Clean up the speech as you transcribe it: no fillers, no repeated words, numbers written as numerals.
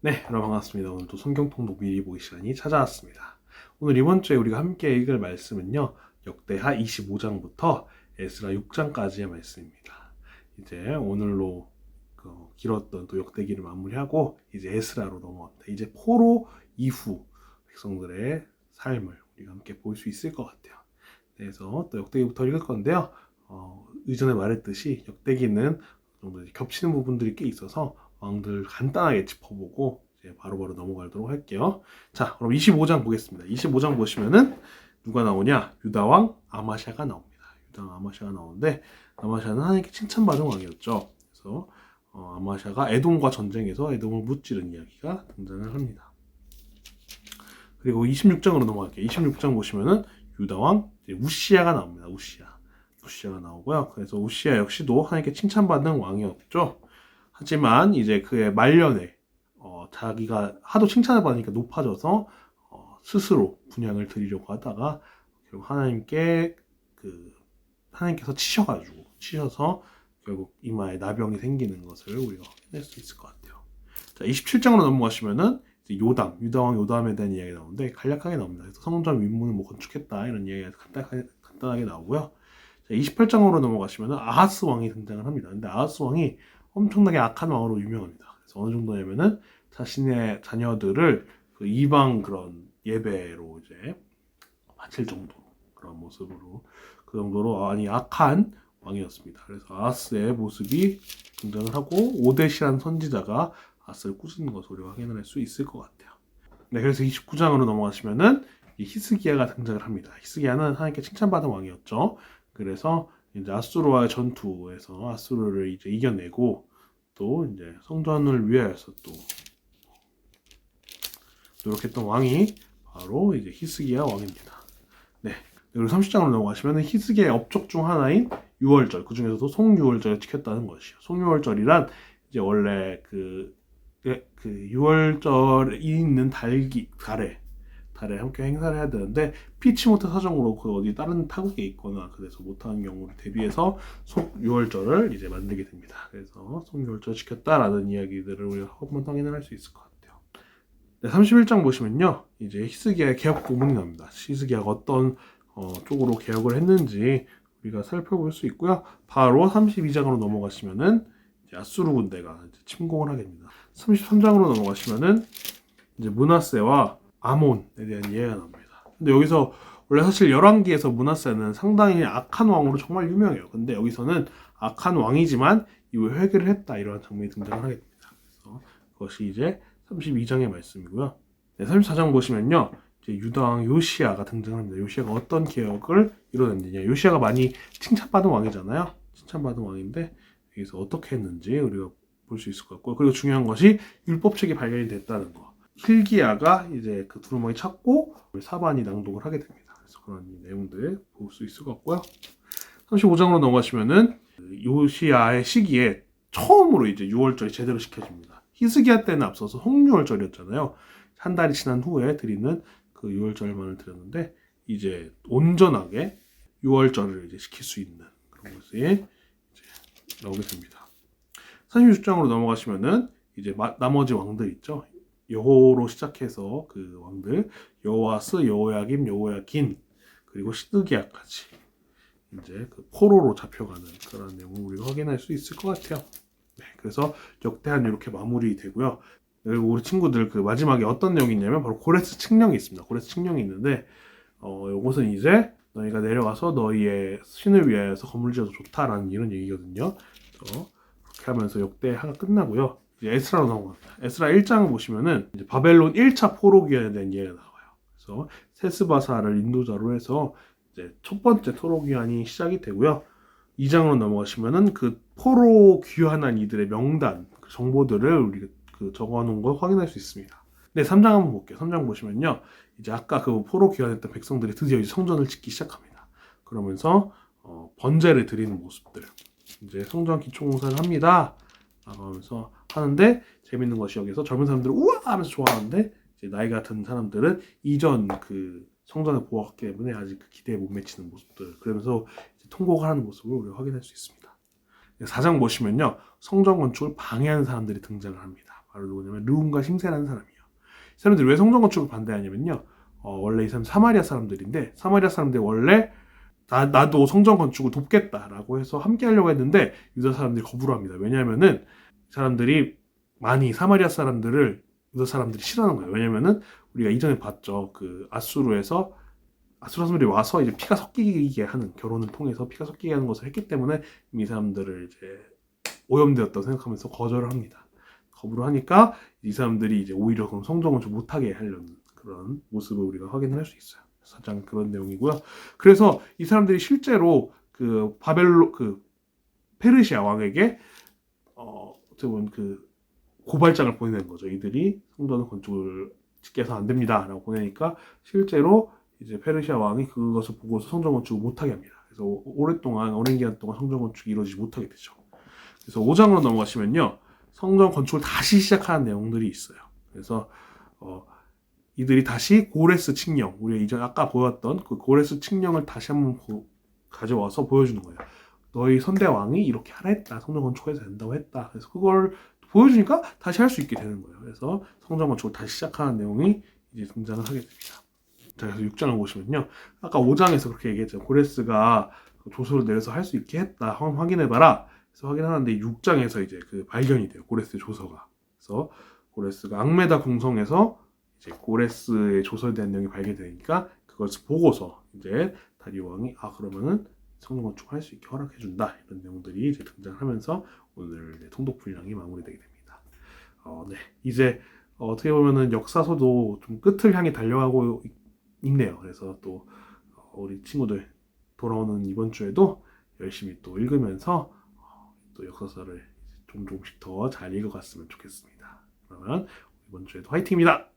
네, 여러분 반갑습니다. 오늘 또 성경 통독 미리 보기 시간이 찾아왔습니다. 오늘 이번 주에 우리가 함께 읽을 말씀은요, 역대하 25장부터 에스라 6장까지의 말씀입니다. 이제 오늘로 길었던 또 역대기를 마무리하고 이제 에스라로 넘어갑니다. 이제 포로 이후 백성들의 삶을 우리가 함께 볼 수 있을 것 같아요. 그래서 또 역대기부터 읽을 건데요. 이전에 말했듯이 역대기는 정도 겹치는 부분들이 꽤 있어서 왕들 간단하게 짚어보고 이제 바로바로 넘어가도록 할게요. 자, 그럼 25장 보겠습니다. 25장 보시면은 누가 나오냐? 유다왕 아마샤가 나옵니다. 유다왕 아마샤가 나오는데 아마샤는 하나님께 칭찬받은 왕이었죠. 그래서 아마샤가 에돔과 전쟁에서 에돔을 무찌른 이야기가 등장을 합니다. 그리고 26장으로 넘어갈게요. 26장 보시면은 유다왕 우시야가 나옵니다. 우시야가 나오고요. 그래서 우시야 역시도 하나님께 칭찬받는 왕이었죠. 하지만 이제 그의 말년에 자기가 하도 칭찬을 받으니까 높아져서 스스로 분향을 드리려고 하다가 결국 하나님께서 치셔서 결국 이마에 나병이 생기는 것을 우리가 확인할 수 있을 것 같아요. 자, 27장으로 넘어가시면은 유다왕 요담에 대한 이야기가 나오는데 간략하게 나옵니다. 그래서 성전 윗문을 건축했다 이런 이야기가 간단하게 나오고요. 자, 28장으로 넘어가시면은 아하스 왕이 등장을 합니다. 근데 아하스 왕이 엄청나게 악한 왕으로 유명합니다. 그래서 어느 정도냐면은 자신의 자녀들을 그 이방 그런 예배로 이제 바칠 정도로 그런 모습으로 그 정도로 악한 왕이었습니다. 그래서 아하스의 모습이 등장을 하고 오데시라는 선지자가 아하스를 꾸짖는 것을 우리가 확인할 수 있을 것 같아요. 네, 그래서 29장으로 넘어가시면은 히스기야가 등장을 합니다. 히스기야는 하나님께 칭찬받은 왕이었죠. 그래서 이제 아수르와의 전투에서 아수르를 이제 이겨내고 또 이제 성전을 위하여서 또 노력했던 왕이 바로 이제 히스기야 왕입니다. 네. 그리고 30장으로 넘어가시면 히스기야의 업적 중 하나인 유월절, 그 중에서도 송유월절을 지켰다는 것이요. 송유월절이란 이제 원래 그 유월절이 있는 달에 함께 행사를 해야 되는데 피치 못해 사정으로 그 어디 다른 타국에 있거나 그래서 못하는 경우를 대비해서 속유월절을 이제 만들게 됩니다. 그래서 속유월절 지켰다라는 이야기들을 우리가 한번 확인을 할 수 있을 것 같아요. 네, 31장 보시면요, 이제 히스기야의 개혁 부분이 나옵니다. 히스기야가 어떤 쪽으로 개혁을 했는지 우리가 살펴볼 수 있고요. 바로 32장으로 넘어가시면은 이제 아수르 군대가 이제 침공을 하게 됩니다. 33장으로 넘어가시면은 이제 므낫세와 아몬에 대한 이해가 나옵니다. 근데 여기서 원래 사실 열왕기에서 므낫세는 상당히 악한 왕으로 정말 유명해요. 근데 여기서는 악한 왕이지만 이후에 회개를 했다 이런 장면이 등장을 하게 됩니다. 그래서 그것이 이제 32장의 말씀이고요. 네, 34장 보시면요, 이제 유다왕 요시야가 등장합니다. 요시야가 어떤 개혁을 이뤄냈느냐. 요시야가 많이 칭찬받은 왕이잖아요. 칭찬받은 왕인데 여기서 어떻게 했는지 우리가 볼 수 있을 것 같고요. 그리고 중요한 것이 율법책이 발견이 됐다는 거. hil기야가 이제 그 두루마기 찾고 사반이 낭독을 하게 됩니다. 그래서 그런 내용들 볼 수 있을 것 같고요. 35장으로 넘어가시면은 요시야의 시기에 처음으로 이제 유월절이 제대로 지켜집니다. 히스기야 때는 앞서서 송유월절이었잖아요. 한 달이 지난 후에 드리는 그 유월절만을 드렸는데 이제 온전하게 유월절을 이제 지킬 수 있는 그런 것이 이제 나오게 됩니다. 36장으로 넘어가시면은 이제 나머지 왕들 있죠. 여호로 시작해서 그 왕들 여호아스, 여호야김, 여호야긴 그리고 시드기야까지 이제 그 포로로 잡혀가는 그런 내용을 우리가 확인할 수 있을 것 같아요. 네, 그래서 역대한 이렇게 마무리되고요. 그리고 우리 친구들 그 마지막에 어떤 내용이 있냐면 바로 고레스 칙령이 있습니다. 고레스 칙령이 있는데 이것은 이제 너희가 내려가서 너희의 신을 위하여서 건물 지어도 좋다라는 이런 얘기거든요. 그래서 그렇게 하면서 역대하가 끝나고요. 이제 에스라로 넘어갑니다. 에스라 1장을 보시면은 이제 바벨론 1차 포로 귀환에 대한 이야기가 나와요. 그래서 세스바사를 인도자로 해서 이제 첫 번째 포로 귀환이 시작이 되고요. 2장으로 넘어가시면은 그 포로 귀환한 이들의 명단, 그 정보들을 우리가 적어놓은 걸 확인할 수 있습니다. 네, 3장 한번 볼게요. 3장 보시면요, 이제 아까 그 포로 귀환했던 백성들이 드디어 이제 성전을 짓기 시작합니다. 그러면서 번제를 드리는 모습들, 이제 성전 기초공사를 합니다. 하면서 하는데 재밌는 것이 여기서 젊은 사람들은 우와 하면서 좋아하는데 이제 나이가 든 사람들은 이전 그 성전을 보았기 때문에 아직 그 기대에 못 미치는 모습들, 그러면서 통곡을 하는 모습을 우리가 확인할 수 있습니다. 4장 보시면요, 성전 건축을 방해하는 사람들이 등장을 합니다. 바로 누구냐면 르움과 심세라는 사람이에요. 이 사람들이 왜 성전 건축을 반대하냐면요. 원래 이 사람 사마리아 사람들인데 사마리아 사람들이 원래 나도 성전 건축을 돕겠다라고 해서 함께 하려고 했는데 유다 사람들이 거부를 합니다. 왜냐하면은 사람들이 많이 사마리아 사람들을 유다 사람들이 싫어하는 거예요. 왜냐면은 우리가 이전에 봤죠. 그 아수르에서 아수라 사람들이 와서 이제 피가 섞이게 하는 결혼을 통해서 피가 섞이게 하는 것을 했기 때문에 이 사람들을 이제 오염되었다고 생각하면서 거절을 합니다. 거부를 하니까 이 사람들이 이제 오히려 그럼 성전 건축 못하게 하려는 그런 모습을 우리가 확인을 할 수 있어요. 살짝 그런 내용이고요. 그래서 이 사람들이 실제로 그 페르시아 왕에게 어떻게 보면 그 고발장을 보내는 거죠. 이들이 성전 건축을 짓게 해서 안 됩니다라고 보내니까 실제로 이제 페르시아 왕이 그것을 보고서 성전 건축을 못하게 합니다. 그래서 오랜 기간 동안 성전 건축이 이루어지지 못하게 되죠. 그래서 5장으로 넘어가시면요. 성전 건축을 다시 시작하는 내용들이 있어요. 그래서 이들이 다시 고레스 칙령, 우리가 이전 아까 보였던 그 고레스 칙령을 다시 한번 가져와서 보여주는 거예요. 너희 선대 왕이 이렇게 하라 했다. 성전 건축해서 된다고 했다. 그래서 그걸 보여주니까 다시 할 수 있게 되는 거예요. 그래서 성전 건축을 다시 시작하는 내용이 이제 등장을 하게 됩니다. 자, 그래서 6장을 보시면요. 아까 5장에서 그렇게 얘기했죠. 고레스가 조서를 내려서 할 수 있게 했다. 한번 확인해봐라. 그래서 확인하는데 6장에서 이제 그 발견이 돼요. 고레스의 조서가. 그래서 고레스가 앙메다 궁성에서 이제 고레스의 조서에 대한 내용이 발견되니까 그것을 보고서 이제 다리오 왕이 그러면은 성전 건축을 할 수 있게 허락해준다. 이런 내용들이 이제 등장하면서 오늘 통독 분량이 마무리되게 됩니다. 네. 이제 어떻게 보면은 역사서도 좀 끝을 향해 달려가고 있네요. 그래서 또 우리 친구들 돌아오는 이번 주에도 열심히 또 읽으면서 또 역사서를 좀 조금씩 더 잘 읽어갔으면 좋겠습니다. 그러면 이번 주에도 화이팅입니다.